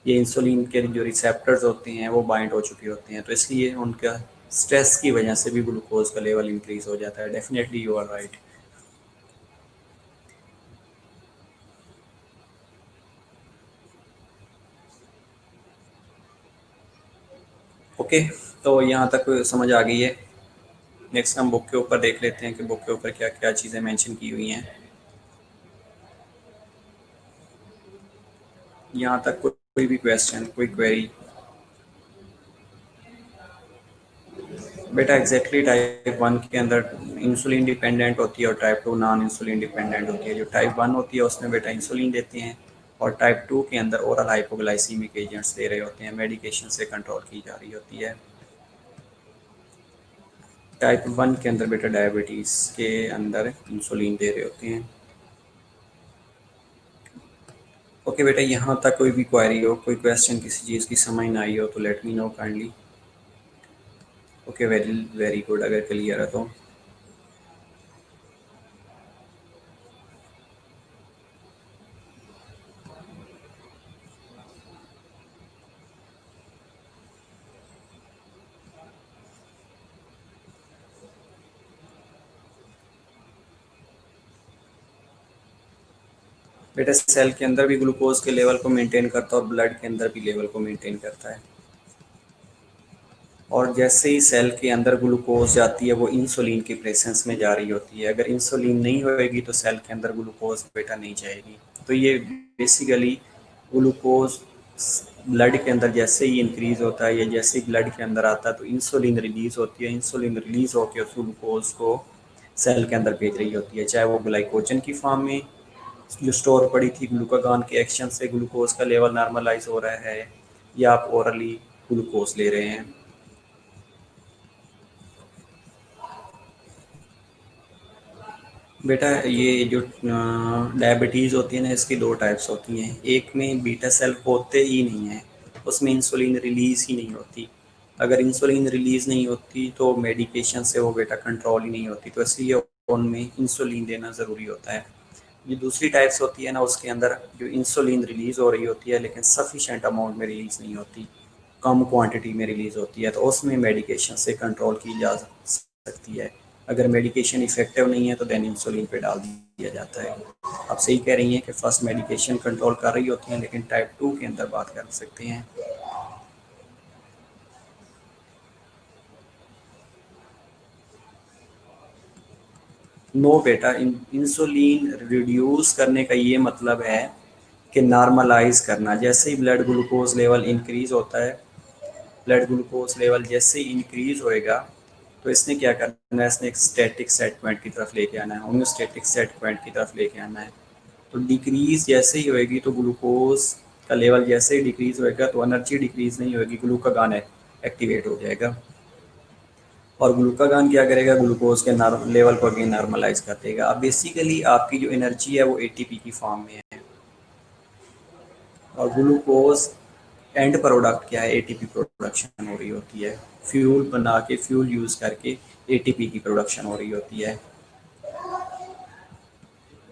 ये इंसुलिन के जो रिसेप्टर्स होते हैं वो बाइंड हो चुके होते हैं, तो इसलिए उनका स्ट्रेस की वजह से भी ग्लूकोज का लेवल इंक्रीज हो जाता है। Definitely you are right. Okay, तो यहाँ तक समझ आ गई है। नेक्स्ट हम बुक के ऊपर देख लेते हैं कि बुक के ऊपर क्या क्या चीज़ें मेंशन की हुई हैं। यहाँ तक कोई भी क्वेश्चन, कोई क्वेरी? बेटा एग्जैक्टली टाइप वन के अंदर इंसुलिन डिपेंडेंट होती है और type two non insulin dependent होती है। जो टाइप वन होती है उसमें बेटा इंसुलिन देते हैं, और टाइप टू के अंदर ओरल हाइपोग्लाइसीमिक एजेंट्स दे रहे होते हैं, मेडिकेशन से कंट्रोल की जा रही होती है। टाइप वन के अंदर बेटा डायबिटीज़ के अंदर इंसुलिन दे रहे होते हैं। ओके बेटा, यहाँ तक कोई भी क्वेरी हो, कोई क्वेश्चन किसी चीज़ की समझ ना आई हो तो let me know kindly. Okay, very very good, अगर क्लियर है तो। बेटा सेल के अंदर भी ग्लूकोज के लेवल को मेंटेन करता है और ब्लड के अंदर भी लेवल को मेंटेन करता है। और जैसे ही सेल के अंदर ग्लूकोज जाती है वो इंसुलिन की प्रेजेंस में जा रही होती है। अगर इंसुलिन नहीं होएगी तो सेल के अंदर ग्लूकोज बेटा नहीं जाएगी। तो ये बेसिकली ग्लूकोज ब्लड के अंदर जैसे ही इंक्रीज होता है या जैसे ही ब्लड के अंदर आता है तो इंसुलिन रिलीज होती है। इंसुलिन रिलीज होकर उस ग्लूकोज को सेल के अंदर भेज रही होती है, चाहे वो ग्लाइकोजन की फॉर्म में जो स्टोर पड़ी थी ग्लूकागॉन के एक्शन से ग्लूकोज का लेवल नॉर्मलाइज हो रहा है, या आप ओरली ग्लूकोज ले रहे हैं। बेटा ये जो डायबिटीज़ होती है ना, इसकी दो टाइप्स होती हैं। एक में बीटा सेल होते ही नहीं है, उसमें इंसुलिन रिलीज़ ही नहीं होती। अगर इंसुलिन रिलीज़ नहीं होती तो मेडिकेशन से वो बेटा कंट्रोल ही नहीं होती, तो इसलिए उनमें इंसुलिन देना ज़रूरी होता है। ये दूसरी टाइप्स होती है ना, उसके अंदर जो इंसुलिन रिलीज़ हो रही होती है लेकिन सफिशेंट अमाउंट में रिलीज़ नहीं होती, कम क्वांटिटी में रिलीज़ होती है, तो उसमें मेडिकेशन से कंट्रोल की जा सकती है। अगर मेडिकेशन इफेक्टिव नहीं है तो देन इंसुलिन पे डाल दिया जाता है। आप सही कह रही हैं कि फर्स्ट मेडिकेशन कंट्रोल कर रही होती हैं, लेकिन टाइप टू के अंदर बात कर सकते हैं। नो बेटा, इंसुलिन रिड्यूस करने का ये मतलब है कि नॉर्मलाइज करना। जैसे ही ब्लड ग्लूकोज लेवल इंक्रीज होता है, ब्लड ग्लूकोज लेवल जैसे ही इंक्रीज होएगा तो इसने क्या करना है, इसने एक स्टैटिक सेट पॉइंट की तरफ लेके आना है, होम्योस्टैटिक सेट पॉइंट की तरफ लेके आना है। तो डिक्रीज जैसे ही होएगी तो ग्लूकोज का लेवल जैसे ही डिक्रीज होएगा तो एनर्जी डिक्रीज नहीं होएगी, ग्लूकागॉन एक्टिवेट हो जाएगा। और ग्लूकागॉन क्या करेगा, ग्लूकोज के लेवल को अगेन नॉर्मलाइज कर देगा। अब बेसिकली आपकी जो एनर्जी है वो एटीपी की फॉर्म में है, और ग्लूकोज एंड प्रोडक्ट क्या है, एटीपी प्रोडक्शन हो रही होती है। फ्यूल बना के, फ्यूल यूज़ करके एटीपी की प्रोडक्शन हो रही होती है।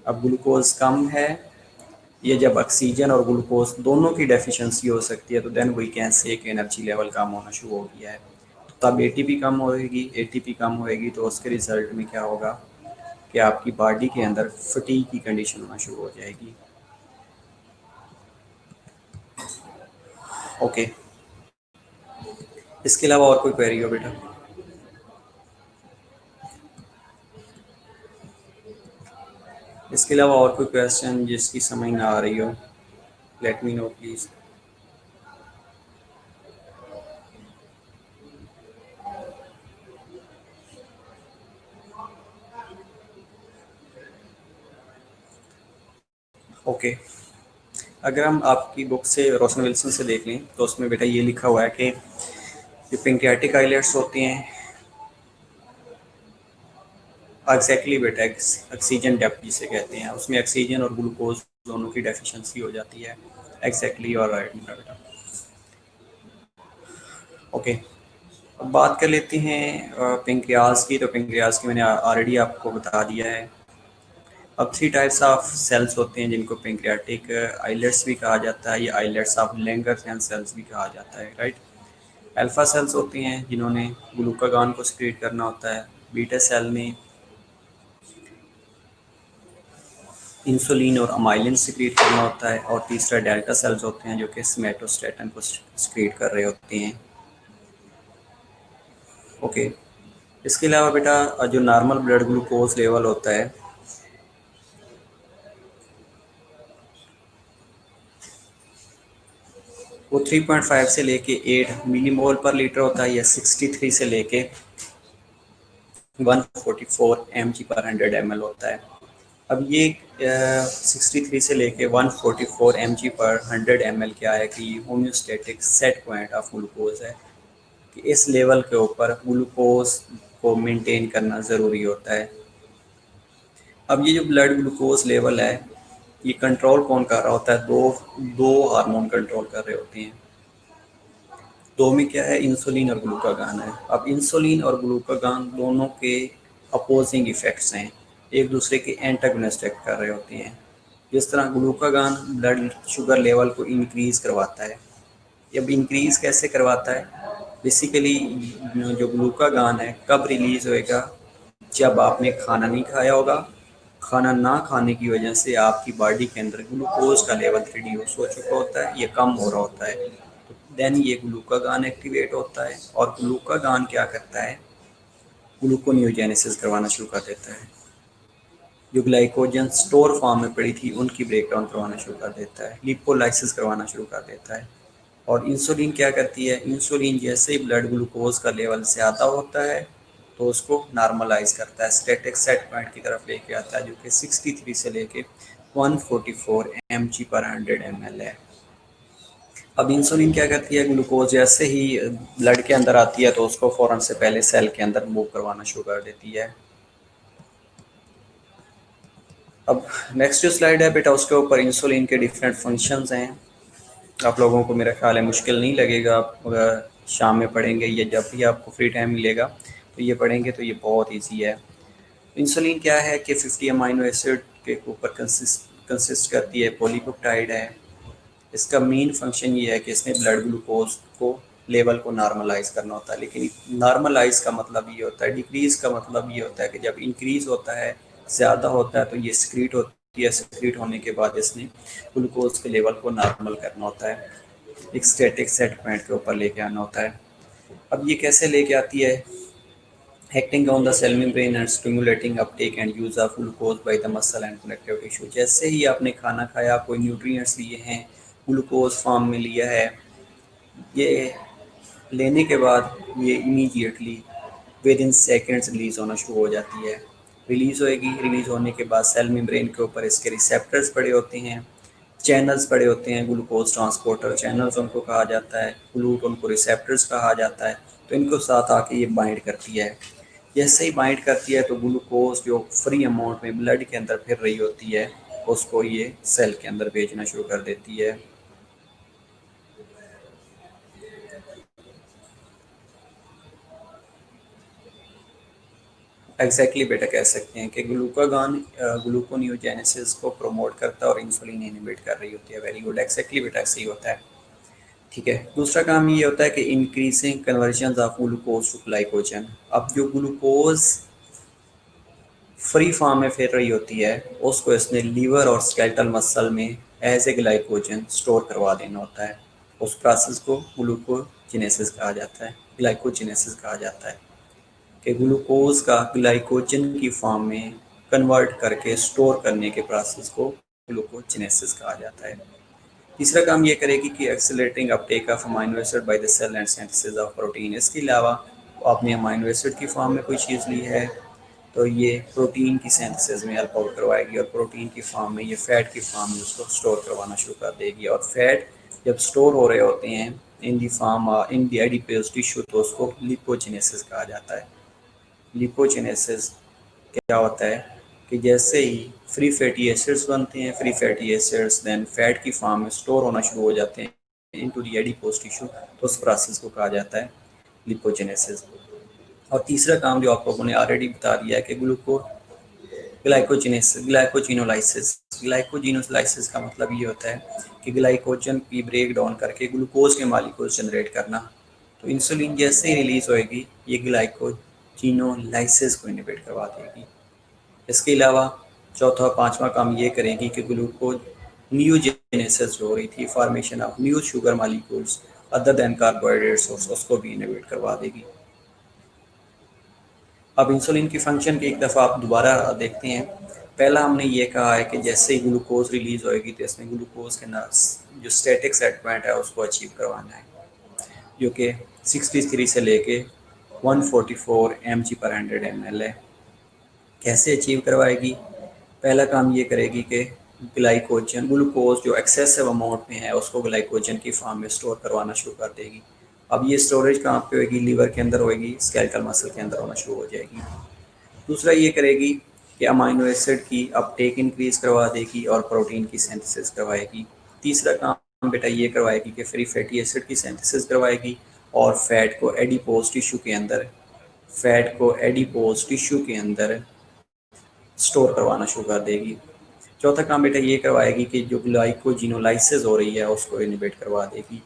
अब ग्लूकोज कम है, ये जब ऑक्सीजन और ग्लूकोज दोनों की डेफिशिएंसी हो सकती है तो देन वी कैन से कि एनर्जी लेवल कम होना शुरू हो गया है। तो अब एटीपी कम होएगी, एटीपी कम होएगी तो उसके रिजल्ट में क्या होगा कि आपकी बॉडी के अंदर फटीग की कंडीशन होना शुरू हो जाएगी। ओके, इसके अलावा और कोई क्वेरी हो बेटा? इसके अलावा और कोई क्वेश्चन जिसकी समझ ना आ रही हो, let me know please. Okay, अगर हम आपकी बुक से रोशन विल्सन से देख लें तो उसमें बेटा ये लिखा हुआ है कि जो पेंक्रियाटिक आइलेट्स होती हैं, एग्जैक्टली बेटा ऑक्सीजन डेप्थ जिसे कहते हैं, उसमें ऑक्सीजन और ग्लूकोज दोनों की डेफिशिएंसी हो जाती है। एग्जैक्टली और राइट मेरा बेटा। ओके, अब बात कर लेते हैं पेंक्रियाज की। तो पेंक्रियाज की मैंने ऑलरेडी आपको बता दिया है। अब 3 टाइप्स ऑफ सेल्स होते हैं जिनको पेंक्रियाटिक आइलेट्स भी कहा जाता है या आइलेट्स ऑफ लैंगरहैंस सेल्स भी कहा जाता है, राइट। अल्फा सेल्स होती हैं जिन्होंने ग्लूकागॉन को सिक्रीट करना होता है। बीटा सेल में इंसुलिन और अमाइलिन सिक्रीट करना होता है। और तीसरा डेल्टा सेल्स होते हैं जो कि सोमेटोस्टेटिन को सिक्रीट कर रहे होते हैं। ओके, इसके अलावा बेटा जो नॉर्मल ब्लड ग्लूकोज लेवल होता है वो 3.5 से लेके 8 मिलीमोल पर लीटर होता है या 63 से लेके 144 mg पर 100 ml होता है। अब ये 63 से लेके 144 mg पर 100 ml क्या है कि homeostatic set point of glucose है कि इस लेवल के ऊपर ग्लूकोज को मेंटेन करना ज़रूरी होता है। अब ये जो ब्लड ग्लूकोज लेवल है ये कंट्रोल कौन कर रहा होता है? दो दो हार्मोन कंट्रोल कर रहे होते हैं। दो में क्या है? इंसुलिन और ग्लूकागॉन है। अब इंसुलिन और ग्लूकागॉन दोनों के अपोजिंग इफेक्ट्स हैं, एक दूसरे के एंटागोनिस्ट एक्ट कर रहे होते हैं। जिस तरह ग्लूकागॉन ब्लड शुगर लेवल को इंक्रीज़ करवाता है। अब इंक्रीज़ कैसे करवाता है? बेसिकली जो ग्लूकागॉन है कब रिलीज़ होएगा? जब आपने खाना नहीं खाया होगा। खाना ना खाने की वजह से आपकी बॉडी के अंदर ग्लूकोज का लेवल रिड्यूस हो चुका होता है, ये कम हो रहा होता है। तो देन ये ग्लूकागॉन एक्टिवेट होता है और ग्लूकागॉन क्या करता है? ग्लूकोनियोजेनेसिस करवाना शुरू कर देता है। जो ग्लाइकोजन स्टोर फॉर्म में पड़ी थी उनकी ब्रेक डाउन करवाना शुरू कर देता है, लिपोलाइसिस करवाना शुरू कर देता है। और इंसुलिन क्या करती है? इंसुलिन जैसे ही ब्लड ग्लूकोज का लेवल ज़्यादा होता है तो उसको नॉर्मलाइज करता है, स्टैटिक सेट पॉइंट की तरफ लेके आता है जो कि 63 से लेके 144 mg पर 100 ml है। अब इंसुलिन क्या करती है? ग्लूकोज जैसे ही ब्लड के अंदर आती है तो उसको फ़ौरन से पहले सेल के अंदर मूव करवाना शुरू कर देती है। अब नेक्स्ट जो स्लाइड है बेटा उसके ऊपर इंसुलिन के डिफरेंट फंक्शंस हैं। आप लोगों को मेरा ख्याल है मुश्किल नहीं लगेगा, आप अगर शाम में पढ़ेंगे या जब भी आपको फ्री टाइम मिलेगा तो ये पढ़ेंगे तो ये बहुत इजी है। इंसुलिन क्या है कि 50 अमाइनो एसिड के ऊपर कंसिस्ट करती है, पॉलीपेप्टाइड है। इसका मेन फंक्शन ये है कि इसने ब्लड ग्लूकोज को लेवल को नॉर्मलाइज करना होता है। लेकिन नॉर्मलाइज का मतलब ये होता है, डिक्रीज़ का मतलब ये होता है कि जब इंक्रीज़ होता है, ज़्यादा होता है तो ये सिक्रीट होती है, सिक्रीट होने के बाद इसने ग्लूकोज के लेवल को नॉर्मल करना होता है, एक स्टैटिक सेट पॉइंट के ऊपर लेके आना होता है। अब ये कैसे लेके आती है? acting on the cell membrane and stimulating uptake and use of glucose by the muscle and connective tissue। जैसे ही आपने खाना खाया, कोई न्यूट्रिएंट्स लिए हैं, ग्लूकोज फॉर्म में लिया है, ये लेने के बाद ये immediately with in seconds release होना शुरू हो जाती है। रिलीज़ होएगी, रिलीज़ होने के बाद सेल मेम्ब्रेन के ऊपर इसके रिसेप्टर्स पड़े होते हैं, चैनल्स पड़े होते हैं, ग्लूकोज ट्रांसपोर्टर चैनल्स उनको कहा जाता है, ग्लूट उनको रिसेप्टर्स कहा जाता है। तो इनको साथ आके ये बाइंड करती है। जैसे ही बाइंड करती है तो ग्लूकोज जो फ्री अमाउंट में ब्लड के अंदर फिर रही होती है उसको ये सेल के अंदर भेजना शुरू कर देती है। एग्जैक्टली बेटा कह सकते हैं कि ग्लूकागॉन ग्लूकोनियोजेनेसिस को प्रमोट करता है और इंसुलिन इनहिबिट कर रही होती है। वेरी गुड, एग्जैक्टली बेटा सही होता है। ठीक है, दूसरा काम ये होता है कि increasing conversion of glucose to glycogen. अब जो ग्लूकोज फ्री फॉर्म में फिर रही होती है उसको इसने लीवर और स्केलेटल मसल में एज ए ग्लाइकोजन स्टोर करवा देना होता है। उस प्रोसेस को ग्लूकोजिनेसिस कहा जाता है, ग्लाइकोजिनेसिस कहा जाता है कि ग्लूकोज का ग्लाइकोजन की फॉर्म में कन्वर्ट करके स्टोर करने के प्रोसेस को ग्लूकोजेनेसिस कहा जाता है। तीसरा काम ये करेगी कि accelerating uptake of amino acid by the cell and synthesis of protein. इसके अलावा आपने अमाइनो एसिड की फॉर्म में कोई चीज़ ली है तो ये प्रोटीन की सिंथेसिस में हेल्प आउट करवाएगी और प्रोटीन की फॉर्म में, ये फैट की फॉर्म में उसको स्टोर करवाना शुरू कर देगी। और फैट जब स्टोर हो रहे होते हैं in the form in the adipose tissue तो उसको लिपोजेनेसिस कहा जाता है। लिपोजेनेसिस क्या होता है कि जैसे ही फ्री फैटी एसिड्स बनते हैं, free fatty acids then fat की फॉर्म में स्टोर होना शुरू हो जाते हैं इनटू द एडिपोज टिश्यू, तो उस प्रोसेस को कहा जाता है लिपोजेनेसिस। और तीसरा काम जो आप लोगों ने ऑलरेडी बता दिया है कि ग्लाइकोजिनोलाइसिस। ग्लाइकोजिनोलाइसिस का मतलब ये होता है कि ग्लाइकोजन की ब्रेक डाउन करके ग्लूकोज के मालिक्यूल्स जनरेट करना। तो इंसुलिन जैसे ही रिलीज होएगी ये ग्लाइकोजिनोलाइसिस को इनिबिट करवा देगी। इसके अलावा चौथा पांचवा काम ये करेगी कि ग्लूकोज न्यूजेनेसिस जो हो रही थी, formation of new sugar molecules other than carbohydrates, उसको भी इनिबिट करवा देगी। अब इंसुलिन की फंक्शन की एक दफ़ा आप दोबारा देखते हैं। पहला हमने ये कहा है कि जैसे ही ग्लूकोज रिलीज होएगी तो इसमें ग्लूकोज के जो स्टैटिक सेट पॉइंट है उसको अचीव करवाना है, जो कि 63 से लेके 144 mg/100 ml है। कैसे अचीव करवाएगी? पहला काम ये करेगी कि ग्लाइकोजन ग्लूकोज जो एक्सेसिव अमाउंट में है उसको ग्लाइकोजन की फॉर्म में स्टोर करवाना शुरू कर देगी। अब ये स्टोरेज कहाँ पे होगी? लीवर के अंदर होगी, स्केलेटल मसल के अंदर होना शुरू हो जाएगी। दूसरा ये करेगी कि अमाइनो एसिड की अपटेक इंक्रीज करवा देगी और प्रोटीन की सिंथेसिस करवाएगी। तीसरा काम बेटा ये करवाएगी कि फ्री फैटी एसिड की सिंथेसिस करवाएगी और फैट को एडिपोज टिश्यू के अंदर स्टोर करवाना शुरू कर देगी। चौथा काम बेटा ये करवाएगी कि जो ग्लाइकोजिनोलाइसिस हो रही है उसको इनिबिट करवा देगी,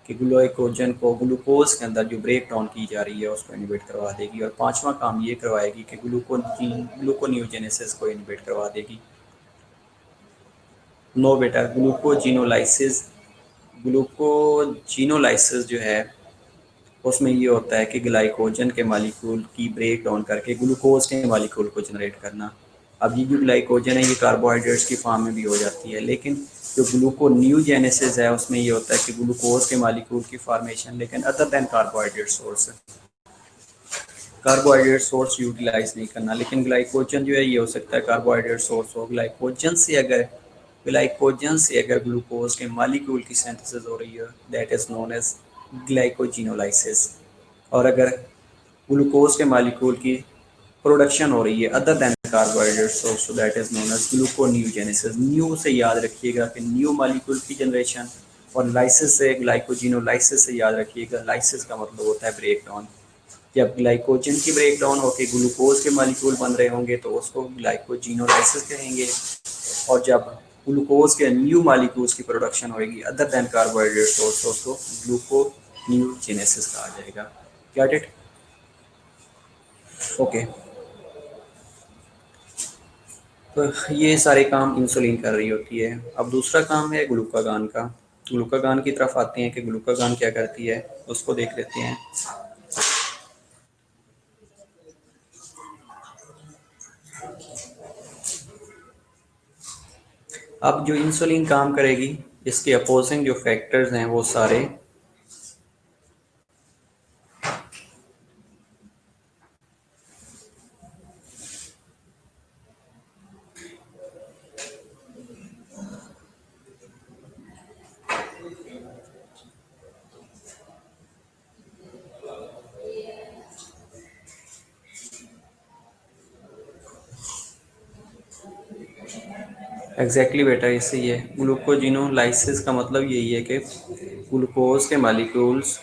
कि ग्लाइकोजन को ग्लूकोज के अंदर जो ब्रेक डाउन की जा रही है उसको इनिबिट करवा देगी। और पांचवा काम ये करवाएगी कि ग्लूकोन्यूजेनेसिस को इनिबिट करवा देगी। नो बेटा, ग्लूकोजिनोलाइसिस जो है उसमें ये होता है कि ग्लाइकोजन के मालिक्यूल की ब्रेक डाउन करके ग्लूकोज के मालिक्यूल को जनरेट करना। अब ये जो ग्लाइकोजन है ये कार्बोहाइड्रेट्स की फॉर्म में भी हो जाती है, लेकिन जो ग्लूकोन्यूजेनेसिस है उसमें ये होता है कि ग्लूकोज के मालिक्यूल की फॉर्मेशन, लेकिन other than carbohydrate source utilise नहीं करना। लेकिन ग्लाइकोजन जो है ये हो सकता है कार्बोहाइड्रेट सोर्स हो। ग्लाइकोजन से अगर ग्लूकोज के मालिक्यूल की सिंथेसिस हो रही है that is known as glycogenolysis. और अगर ग्लूकोज के मालिक्यूल की प्रोडक्शन हो रही है other than carbohydrate source, that is known as gluconeogenesis. New से याद रखिएगा कि न्यू मालिक्यूल की जनरेशन, और लाइसिस से ग्लाइकोजिनोलाइसिस से याद रखिएगा, लाइसिस का मतलब होता है ब्रेक डाउन। जब ग्लाइकोजन की ब्रेक डाउन होकर ग्लूकोज के मालिक्यूल बन रहे होंगे तो उसको ग्लाइकोजिनोलाइसिस कहेंगे। और जब ग्लूकोज के न्यू मालिक्यूल्स की प्रोडक्शन होगी अदर देन कार्बोहाइड्रेट सोर्स तो उसको ग्लूकोन्यूजेनेसिस कहा जाएगा। Got it? ओके। तो ये सारे काम इंसुलिन कर रही होती है। अब दूसरा काम है ग्लूकागान का। ग्लूकागान की तरफ आते हैं कि ग्लूकागान क्या करती है, उसको देख लेते हैं। अब जो इंसुलिन काम करेगी इसके अपोजिंग जो फैक्टर्स हैं वो सारे एग्जैक्टली बेटा इससे ही है। ग्लूकोजिनोलाइसिस का मतलब यही है कि ग्लूकोज के मालिक्यूल्स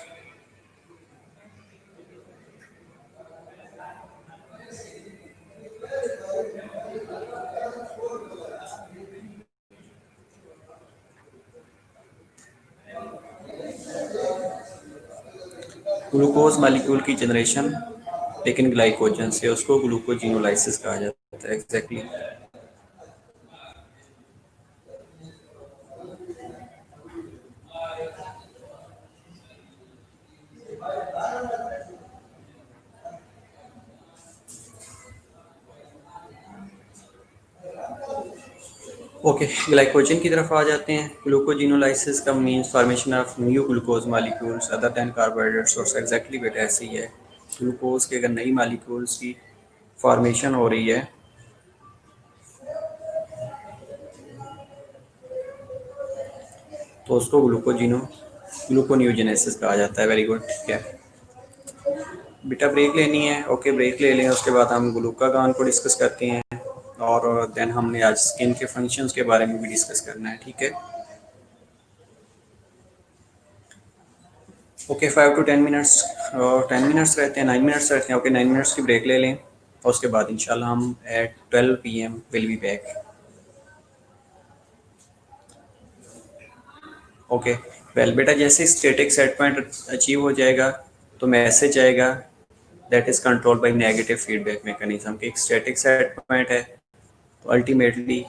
ग्लूकोज मालिक्यूल की जनरेशन लेकिन ग्लाइकोजन से, उसको ग्लूकोजिनोलाइसिस कहा जाता है। एग्जैक्टली। ओके, ग्लाइकोजन की तरफ आ जाते हैं। ग्लूकोजिनोलाइसिस का means formation of new glucose molecules other than carbohydrates. और एग्जैक्टली बेटा ऐसे ही है, ग्लूकोज के अगर नई मालिक्यूल्स की फॉर्मेशन हो रही है तो उसको ग्लूकोन्यूजेनेसिस कहा जाता है। वेरी गुड, ठीक है बेटा, ब्रेक लेनी है। ओके, ब्रेक ले लें, उसके बाद हम ग्लूकागॉन को डिस्कस करते हैं और देन हमने आज स्किन के फंक्शंस के बारे में भी डिस्कस करना है, ठीक है। ओके, 5 to 10 मिनट्स, 10 मिनट्स रहते हैं, 9 मिनट्स रहते हैं। ओके, 9 मिनट्स की ब्रेक ले लें और उसके बाद इंशाल्लाह हम at 12 PM will be back. Okay, well बेटा, जैसे स्टैटिक सेट पॉइंट अचीव हो जाएगा तो मैसेज आएगा that is control by negative feedback mechanism. कि एक स्टैटिक सेट पॉइंट है तो अल्टीमेटली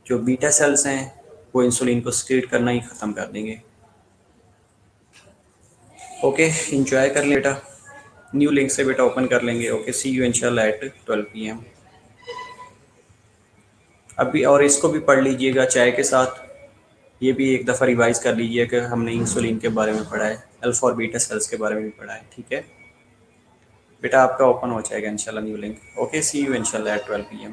जो बीटा सेल्स हैं वो इंसुलिन को सिक्रीट करना ही ख़त्म कर देंगे। ओके, इंजॉय कर लें बेटा, न्यू लिंक से बेटा ओपन कर लेंगे। ओके, सी यू इंशाल्लाह एट 12 PM। अभी और इसको भी पढ़ लीजिएगा चाय के साथ, ये भी एक दफ़ा रिवाइज कर लीजिए कि हमने इंसुलिन के बारे में पढ़ा है, अल्फा और बीटा सेल्स के बारे में भी पढ़ा है, ठीक है बेटा। आपका ओपन हो जाएगा इंशाल्लाह new link. Okay, see you इंशाल्लाह एट 12 PM।